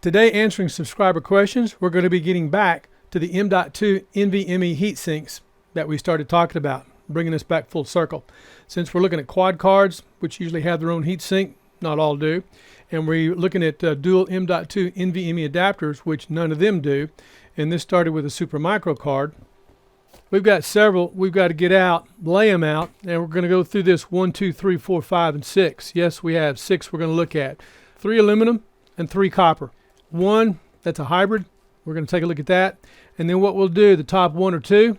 Today, answering subscriber questions, we're going to be getting back to the M.2 NVMe heatsinks that we started talking about, bringing us back full circle. Since we're looking at quad cards, which usually have their own heatsink, not all do, and we're looking at dual M.2 NVMe adapters, which none of them do, and this started with a Supermicro card. We've got several we've got to get out, lay them out, and we're going to go through this 1, 2, 3, 4, 5, and 6. Yes, we have 6 we're going to look at. 3 aluminum and 3 copper. 1, that's a hybrid. We're going to take a look at that. And then what we'll do, the top 1 or 2,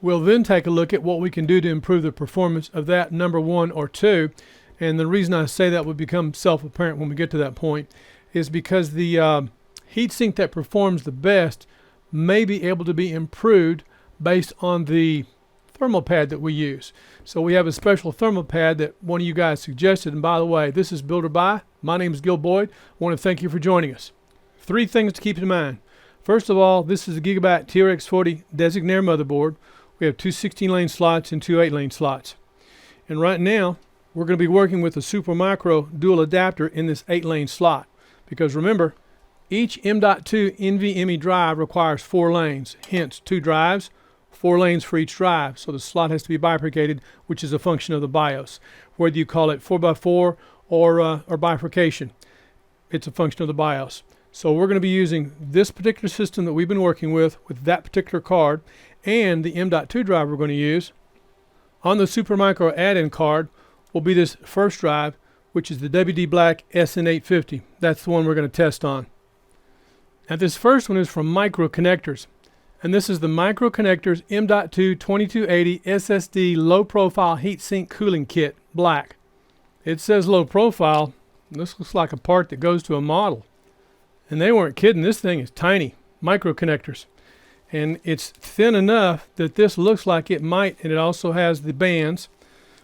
we'll then take a look at what we can do to improve the performance of that number 1 or 2. And the reason I say that will become self-apparent when we get to that point is because the heatsink that performs the best may be able to be improved based on the thermal pad that we use. So we have a special thermal pad that one of you guys suggested. And by the way, this is Builder By. My name is Gil Boyd. I want to thank you for joining us. 3 things to keep in mind. First of all, this is a Gigabyte TRX40 Designare motherboard. We have 2 16-lane slots and 2 8-lane slots. And right now, we're going to be working with a Supermicro dual adapter in this 8-lane slot. Because remember, each M.2 NVMe drive requires 4 lanes, hence 2 drives, 4 lanes for each drive. So the slot has to be bifurcated, which is a function of the BIOS. Whether you call it 4x4 or bifurcation, it's a function of the BIOS. So we're going to be using this particular system that we've been working with that particular card, and the M.2 drive we're going to use. On the Supermicro add-in card will be this first drive, which is the WD Black SN850. That's the one we're going to test on. Now this first one is from Micro Connectors, and this is the Micro Connectors M.2 2280 SSD Low Profile Heatsink Cooling Kit, black. It says low profile. This looks like a part that goes to a model. And they weren't kidding, this thing is tiny, Micro Connectors. And it's thin enough that this looks like it might, and it also has the bands,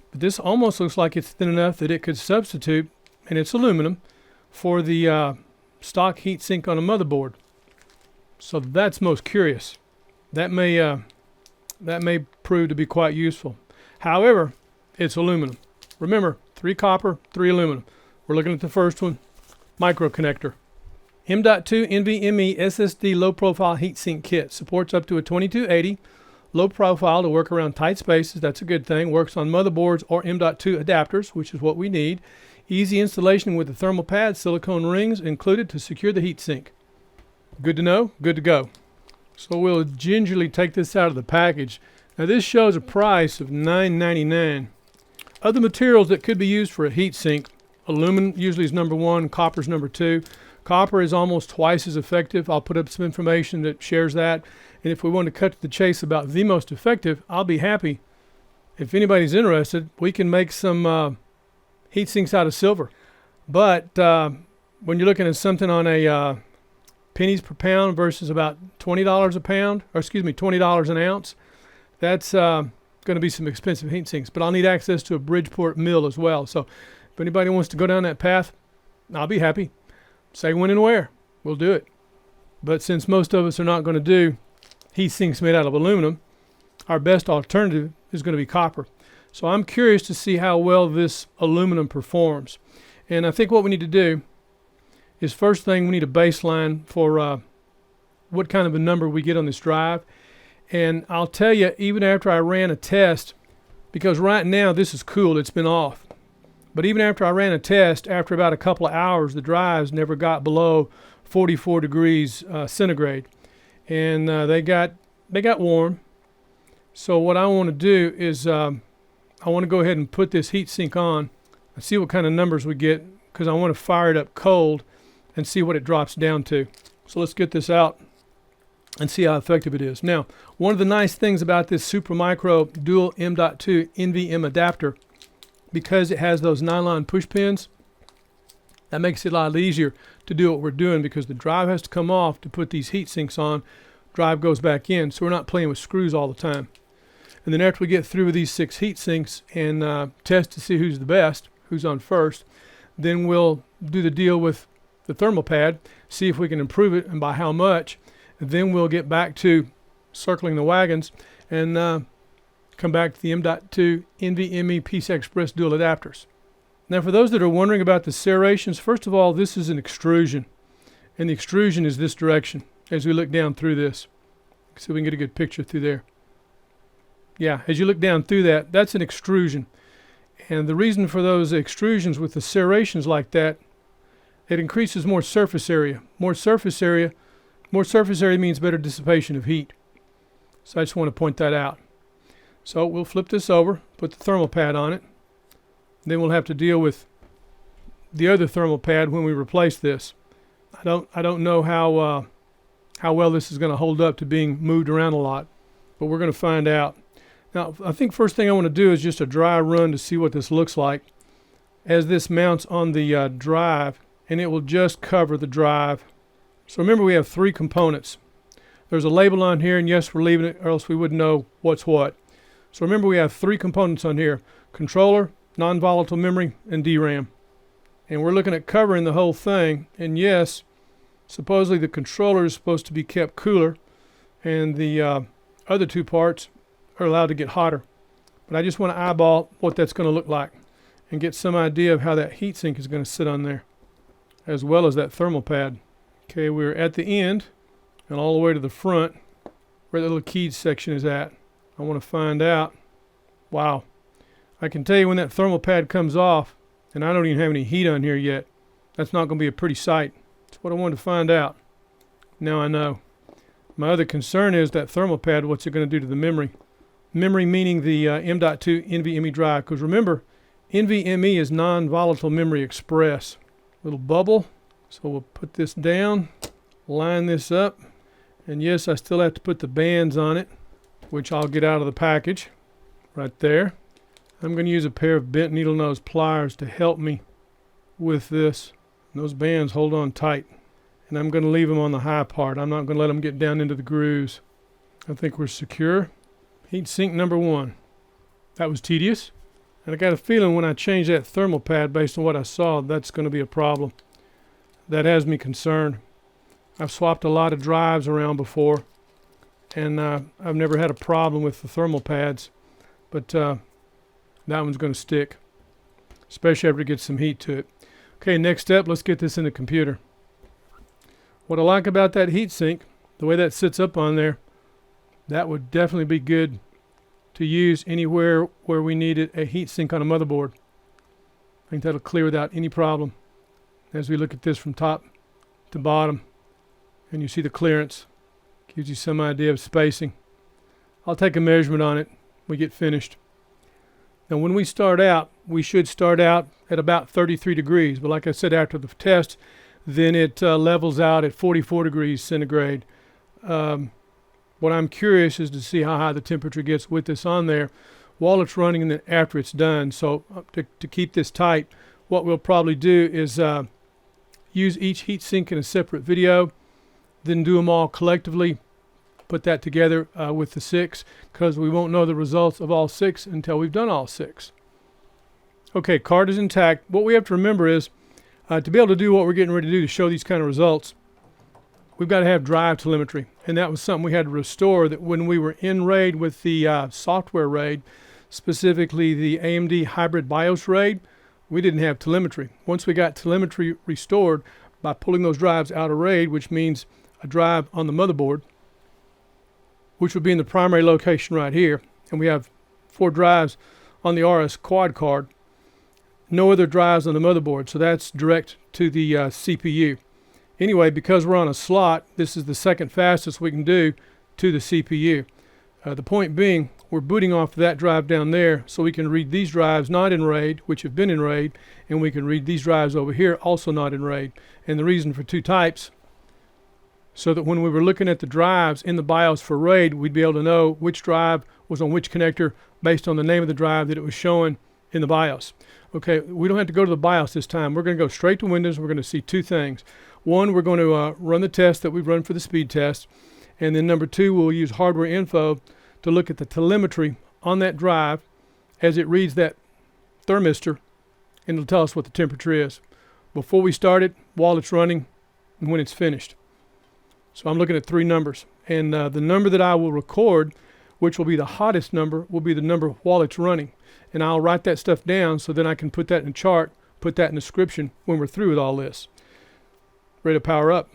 but this almost looks like it's thin enough that it could substitute, and it's aluminum, for the stock heatsink on a motherboard. So that's most curious. That may prove to be quite useful. However, it's aluminum. Remember, 3 copper, 3 aluminum. We're looking at the first one, Micro Connector. M.2 NVMe SSD Low Profile Heatsink Kit. Supports up to a 2280. Low profile to work around tight spaces. That's a good thing. Works on motherboards or M.2 adapters, which is what we need. Easy installation with the thermal pad, silicone rings included to secure the heatsink. Good to know, good to go. So we'll gingerly take this out of the package. Now this shows a price of $9.99. Other materials that could be used for a heatsink, aluminum usually is number 1, copper is number 2. Copper is almost twice as effective. I'll put up some information that shares that. And if we want to cut to the chase about the most effective, I'll be happy. If anybody's interested, we can make some heat sinks out of silver. But when you're looking at something on a pennies per pound versus about $20 a pound, or excuse me, $20 an ounce, that's going to be some expensive heat sinks. But I'll need access to a Bridgeport mill as well. So if anybody wants to go down that path, I'll be happy. Say when and where. We'll do it. But since most of us are not going to do heat sinks made out of aluminum, our best alternative is going to be copper. So I'm curious to see how well this aluminum performs. And I think what we need to do is, first thing, we need a baseline for what kind of a number we get on this drive. And I'll tell you, even after I ran a test, because right now this is cooled, it's been off. But even after I ran a test, after about a couple of hours, the drives never got below 44 degrees centigrade. And they got warm. So what I want to do is I want to go ahead and put this heatsink on and see what kind of numbers we get, because I want to fire it up cold and see what it drops down to. So let's get this out and see how effective it is. Now, one of the nice things about this Supermicro dual M.2 NVMe adapter, because it has those nylon push pins, that makes it a lot easier to do what we're doing, because the drive has to come off to put these heat sinks on. Drive goes back in, so we're not playing with screws all the time. And then after we get through with these 6 heat sinks and test to see who's the best, who's on first, then we'll do the deal with the thermal pad, see if we can improve it and by how much. And then we'll get back to circling the wagons and come back to the M.2 NVMe PCI Express dual adapters. Now for those that are wondering about the serrations, first of all, this is an extrusion. And the extrusion is this direction as we look down through this. So we can get a good picture through there. Yeah, as you look down through that, that's an extrusion. And the reason for those extrusions with the serrations like that, it increases more surface area. More surface area means better dissipation of heat. So I just want to point that out. So we'll flip this over, put the thermal pad on it. Then we'll have to deal with the other thermal pad when we replace this. I don't know how well this is going to hold up to being moved around a lot, but we're going to find out. Now, I think first thing I want to do is just a dry run to see what this looks like as this mounts on the drive, and it will just cover the drive. So remember, we have 3 components. There's a label on here, and yes, we're leaving it or else we wouldn't know what's what. So remember, we have 3 components on here: controller, non-volatile memory, and DRAM. And we're looking at covering the whole thing. And yes, supposedly the controller is supposed to be kept cooler, and the other 2 parts are allowed to get hotter. But I just want to eyeball what that's going to look like and get some idea of how that heatsink is going to sit on there, as well as that thermal pad. Okay, we're at the end and all the way to the front where that little keyed section is at. I want to find out. Wow. I can tell you when that thermal pad comes off, and I don't even have any heat on here yet, that's not going to be a pretty sight. That's what I wanted to find out. Now I know. My other concern is that thermal pad, what's it going to do to the memory? Memory meaning the M.2 NVMe drive, because remember, NVMe is non-volatile memory express. Little bubble. So we'll put this down, line this up, and yes, I still have to put the bands on it, which I'll get out of the package right there. I'm going to use a pair of bent needle nose pliers to help me with this. And those bands hold on tight, and I'm going to leave them on the high part. I'm not going to let them get down into the grooves. I think we're secure. Heatsink number 1. That was tedious, and I got a feeling when I change that thermal pad based on what I saw, that's going to be a problem. That has me concerned. I've swapped a lot of drives around before, and I've never had a problem with the thermal pads, but that one's going to stick, especially after it gets some heat to it. Okay, next step, let's get this in the computer. What I like about that heatsink, the way that sits up on there, that would definitely be good to use anywhere where we needed a heatsink on a motherboard. I think that'll clear without any problem. As we look at this from top to bottom, and you see the clearance, gives you some idea of spacing. I'll take a measurement on it when we get finished. Now when we start out, we should start out at about 33 degrees, but like I said, after the test, then it levels out at 44 degrees centigrade. What I'm curious is to see how high the temperature gets with this on there while it's running and then after it's done. So to keep this tight, what we'll probably do is use each heatsink in a separate video, then do them all collectively, put that together with the 6, because we won't know the results of all 6 until we've done all 6. Okay, card is intact. What we have to remember is to be able to do what we're getting ready to do to show these kind of results, we've got to have drive telemetry, and that was something we had to restore. That when we were in RAID with the software RAID, specifically the AMD hybrid BIOS RAID, we didn't have telemetry. Once we got telemetry restored by pulling those drives out of RAID, which means a drive on the motherboard, which would be in the primary location right here, and we have 4 drives on the RS quad card, no other drives on the motherboard, so that's direct to the CPU. Anyway, because we're on a slot, this is the second fastest we can do to the CPU. The point being, we're booting off that drive down there so we can read these drives not in RAID, which have been in RAID, and we can read these drives over here also not in RAID. And the reason for 2 types, so that when we were looking at the drives in the BIOS for RAID, we'd be able to know which drive was on which connector based on the name of the drive that it was showing in the BIOS. Okay, we don't have to go to the BIOS this time. We're going to go straight to Windows. We're going to see 2 things. One, we're going to run the test that we've run for the speed test. And then number 2, we'll use hardware info to look at the telemetry on that drive as it reads that thermistor, and it'll tell us what the temperature is before we start it, while it's running, and when it's finished. So I'm looking at 3 numbers. And the number that I will record, which will be the hottest number, will be the number while it's running. And I'll write that stuff down so then I can put that in a chart, put that in the description when we're through with all this. Ready to power up.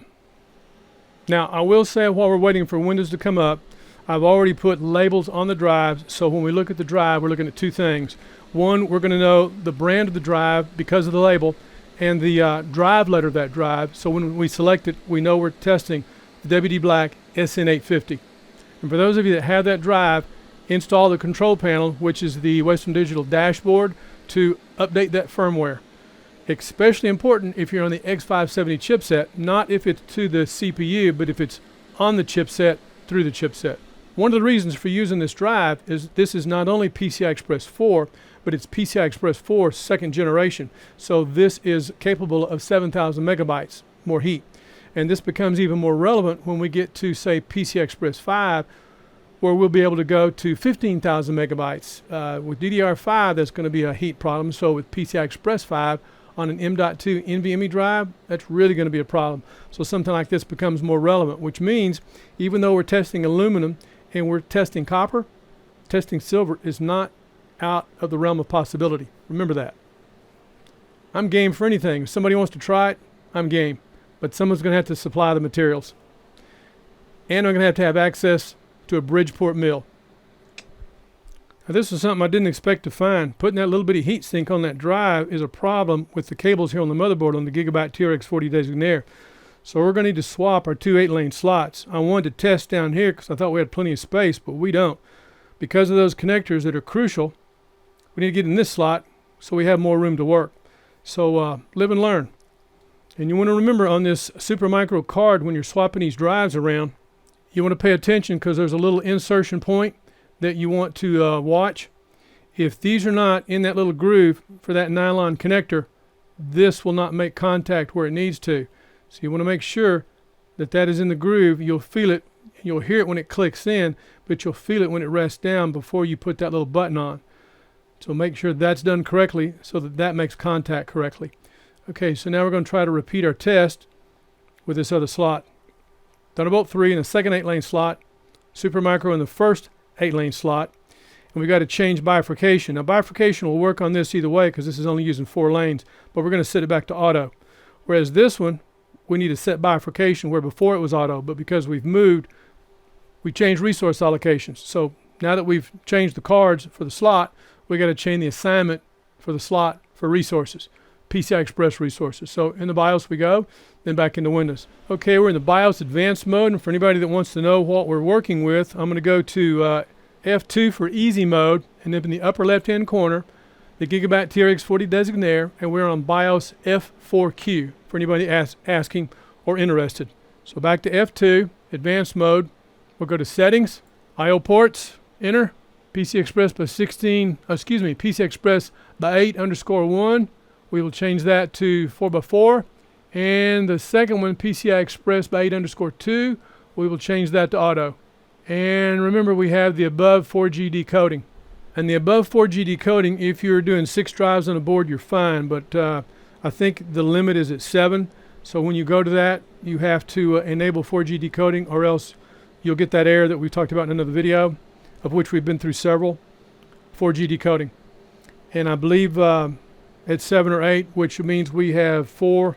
Now, I will say while we're waiting for Windows to come up, I've already put labels on the drives, so when we look at the drive, we're looking at two things. One, we're going to know the brand of the drive because of the label and the drive letter of that drive, so when we select it, we know we're testing the WD Black SN850. And for those of you that have that drive, install the control panel, which is the Western Digital dashboard, to update that firmware. Especially important if you're on the X570 chipset, not if it's to the CPU, but if it's on the chipset through the chipset. One of the reasons for using this drive is this is not only PCI Express 4, but it's PCI Express 4 second generation. So this is capable of 7,000 megabytes more heat. And this becomes even more relevant when we get to, say, PCI Express 5, where we'll be able to go to 15,000 megabytes. With DDR5, that's going to be a heat problem. So with PCI Express 5 on an M.2 NVMe drive, that's really going to be a problem. So something like this becomes more relevant, which means even though we're testing aluminum and we're testing copper, testing silver is not out of the realm of possibility. Remember that. I'm game for anything. If somebody wants to try it, I'm game. But someone's going to have to supply the materials. And I'm going to have access to a Bridgeport mill. Now, this is something I didn't expect to find. Putting that little bitty heatsink on that drive is a problem with the cables here on the motherboard on the Gigabyte TRX40 Designare. So we're going to need to swap our two 8-lane slots. I wanted to test down here because I thought we had plenty of space, but we don't. Because of those connectors that are crucial, we need to get in this slot so we have more room to work. So live and learn. And you want to remember on this Supermicro card, when you're swapping these drives around, you want to pay attention because there's a little insertion point that you want to watch. If these are not in that little groove for that nylon connector, this will not make contact where it needs to. So you want to make sure that that is in the groove. You'll feel it, you'll hear it when it clicks in, but you'll feel it when it rests down before you put that little button on. So make sure that's done correctly so that that makes contact correctly. Okay, so now we're going to try to repeat our test with this other slot. Thunderbolt 3 in the second 8-lane slot, Supermicro in the first 8-lane slot, and we've got to change bifurcation. Now bifurcation will work on this either way because this is only using 4 lanes, but we're going to set it back to auto. Whereas this one, we need to set bifurcation where before it was auto, but because we've moved, we changed resource allocations. So now that we've changed the cards for the slot, we got to change the assignment for the slot for resources, PCI Express resources. So in the BIOS we go, then back into Windows. Okay, we're in the BIOS advanced mode, and for anybody that wants to know what we're working with, I'm going to go to F2 for easy mode, and then in the upper left hand corner, the Gigabyte TRX40 Designare, and we're on BIOS F4Q for anybody asking or interested. So back to F2, advanced mode. We'll go to settings, I/O ports, enter, PCI Express by PCI Express by 8_1. We will change that to 4x4. And the second one, PCI Express by 8_2, we will change that to auto. And remember, we have the above 4G decoding. And the above 4G decoding, if you're doing 6 drives on a board, you're fine. But I think the limit is at 7. So when you go to that, you have to enable 4G decoding, or else you'll get that error that we talked about in another video, of which we've been through several, 4G decoding. And I believe at 7 or 8, which means we have 4,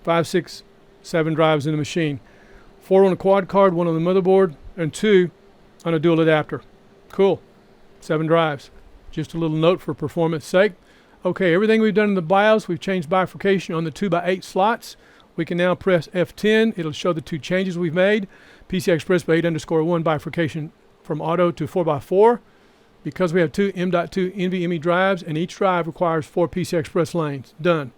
5, 6, 7 drives in the machine. 4 on a quad card, 1 on the motherboard, and 2 on a dual adapter. Cool. 7 drives. Just a little note for performance sake. Okay, everything we've done in the BIOS, we've changed bifurcation on the 2x8 slots. We can now press F10. It'll show the 2 changes we've made. PCI Express by 8_1 bifurcation from auto to 4x4. Because we have 2 M.2 NVMe drives, and each drive requires 4 PCI Express lanes. Done.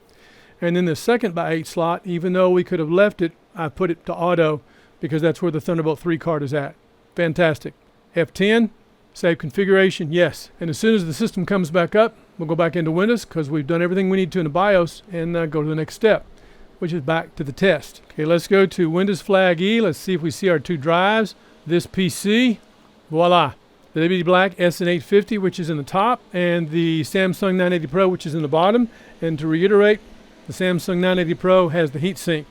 And then the second by 8 slot, even though we could have left it, I put it to auto because that's where the Thunderbolt 3 card is at. Fantastic. F10, save configuration, yes. And as soon as the system comes back up, we'll go back into Windows because we've done everything we need to in the BIOS, and go to the next step, which is back to the test. Okay, let's go to Windows Flag E. Let's see if we see our 2 drives. This PC, voila. The WD Black SN850, which is in the top, and the Samsung 980 Pro, which is in the bottom. And to reiterate, the Samsung 980 Pro has the heatsink.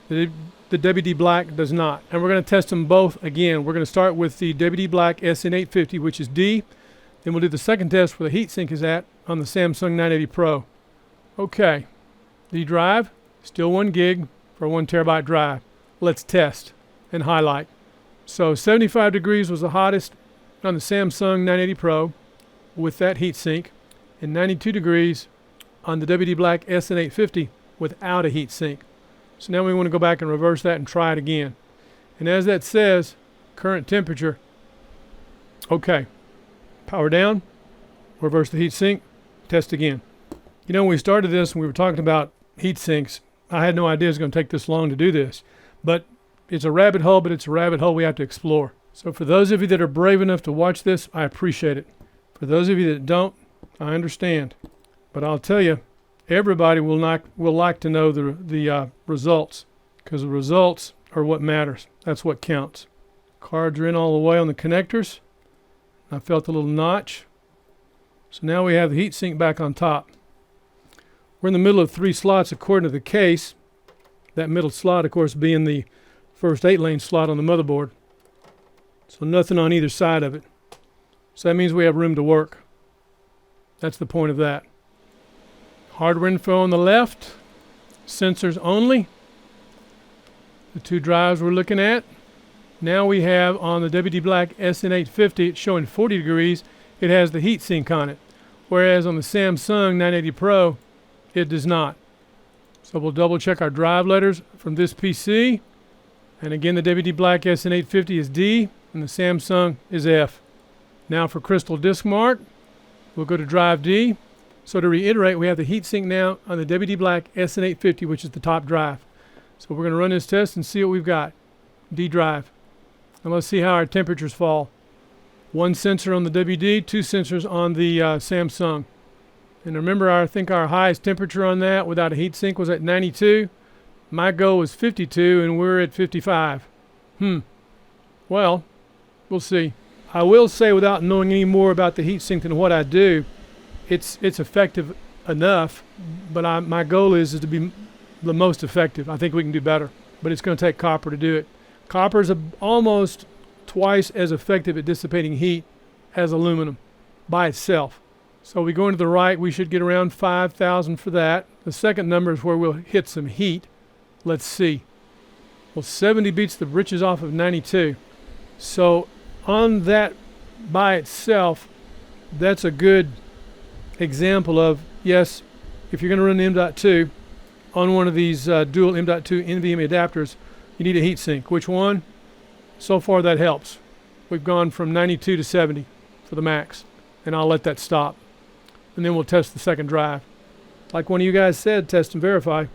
The WD Black does not. And we're going to test them both again. We're going to start with the WD Black SN850, which is D. Then we'll do the second test where the heatsink is at on the Samsung 980 Pro. Okay, the drive, still 1 gig for a 1 terabyte drive. Let's test. and highlight. So 75 degrees was the hottest on the Samsung 980 Pro with that heatsink, and 92 degrees on the WD Black SN850 without a heatsink. So now we want to go back and reverse that and try it again. And as that says, current temperature. Okay, power down, reverse the heatsink, test again. You know, when we started this and we were talking about heat sinks, I had no idea it was going to take this long to do this. But it's a rabbit hole, but it's a rabbit hole we have to explore. So for those of you that are brave enough to watch this, I appreciate it. For those of you that don't, I understand. But I'll tell you, everybody will like to know the results, because the results are what matters. That's what counts. Cards are in all the way on the connectors. I felt a little notch. So now we have the heatsink back on top. We're in the middle of 3 slots according to the case. That middle slot, of course, being the first 8-lane slot on the motherboard. So nothing on either side of it. So that means we have room to work. That's the point of that. Hardware info on the left. Sensors only. The 2 drives we're looking at. Now we have on the WD Black SN850, it's showing 40 degrees. It has the heatsink on it. Whereas on the Samsung 980 Pro, it does not. So we'll double check our drive letters from this PC. And again, the WD Black SN850 is D and the Samsung is F. Now for Crystal Disk Mart, we'll go to drive D. So to reiterate, we have the heatsink now on the WD Black SN850, which is the top drive. So we're going to run this test and see what we've got. D drive. And let's see how our temperatures fall. 1 sensor on the WD, 2 sensors on the Samsung. And remember, I think our highest temperature on that without a heatsink was at 92. My goal was 52, and we're at 55. Well, we'll see. I will say, without knowing any more about the heatsink than what I do, it's effective enough, but my goal is to be the most effective. I think we can do better, but it's going to take copper to do it. Copper is almost twice as effective at dissipating heat as aluminum by itself. So we go into the right, we should get around 5,000 for that. The second number is where we'll hit some heat. Let's see. Well, 70 beats the britches off of 92. So on that by itself, that's a good example of, yes, if you're going to run M.2 on one of these dual M.2 NVMe adapters, you need a heatsink. Which one? So far that helps. We've gone from 92 to 70 for the max, and I'll let that stop. And then we'll test the second drive. Like one of you guys said, test and verify.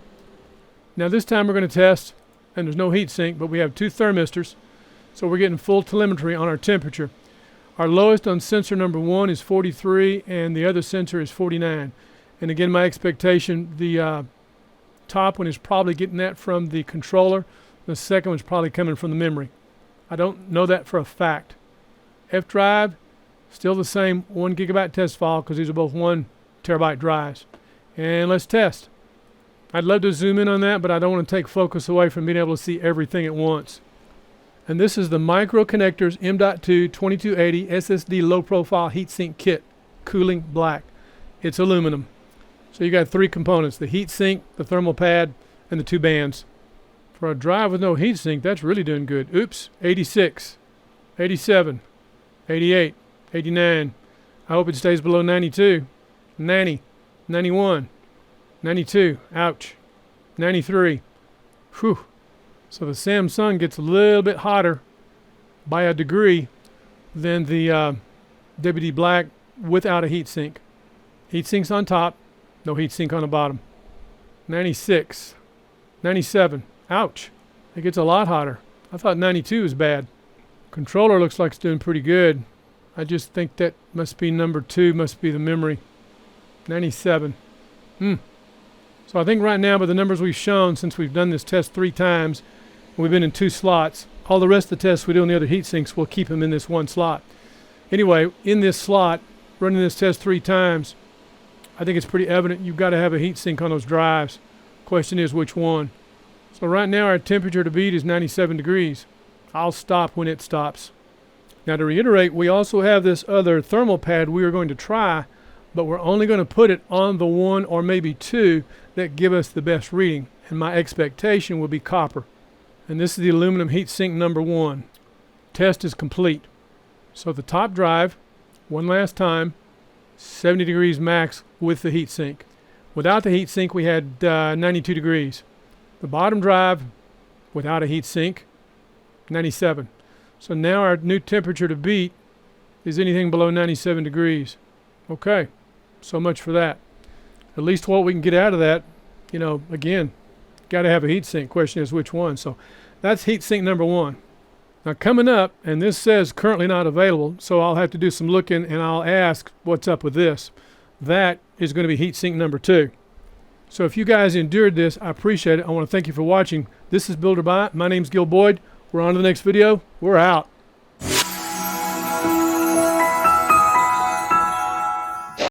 Now this time we're going to test, and there's no heatsink, but we have 2 thermistors, so we're getting full telemetry on our temperature. Our lowest on sensor number 1 is 43, and the other sensor is 49. And again, my expectation, the top one is probably getting that from the controller. The second one's probably coming from the memory. I don't know that for a fact. F drive, still the same 1 gigabyte test file, because these are both 1 terabyte drives. And let's test. I'd love to zoom in on that, but I don't want to take focus away from being able to see everything at once. And this is the Micro Connectors M.2 2280 SSD low profile heatsink kit, cooling black. It's aluminum. So you got 3 components: the heatsink, the thermal pad, and the 2 bands. For a drive with no heatsink, that's really doing good. Oops, 86, 87, 88, 89. I hope it stays below 92. 90, 91, 92. Ouch. 93. Whew. So the Samsung gets a little bit hotter by a degree than the WD Black without a heatsink. Heatsink's on top, no heatsink on the bottom. 96, 97. Ouch. It gets a lot hotter. I thought 92 was bad. Controller looks like it's doing pretty good. I just think that must be number 2, must be the memory. 97. So I think right now, by the numbers we've shown, since we've done this test 3 times, we've been in 2 slots. All the rest of the tests we do on the other heat sinks, we'll keep them in this 1 slot. Anyway, in this slot, running this test 3 times, I think it's pretty evident you've got to have a heat sink on those drives. Question is, which one? So right now our temperature to beat is 97 degrees. I'll stop when it stops. Now to reiterate, we also have this other thermal pad we are going to try, but we're only going to put it on the 1 or maybe 2 that give us the best reading. And my expectation will be copper. And this is the aluminum heatsink number 1. Test is complete. So the top drive, one last time, 70 degrees max with the heatsink. Without the heatsink, we had 92 degrees. The bottom drive, without a heatsink, 97. So now our new temperature to beat is anything below 97 degrees. Okay, so much for that. At least what we can get out of that, you know, again, got to have a heatsink. Question is which one. So that's heatsink number 1. Now coming up, and this says currently not available, so I'll have to do some looking and I'll ask what's up with this. That is going to be heatsink number 2. So if you guys endured this, I appreciate it. I want to thank you for watching. This is Builder By. My name's Gil Boyd. We're on to the next video. We're out.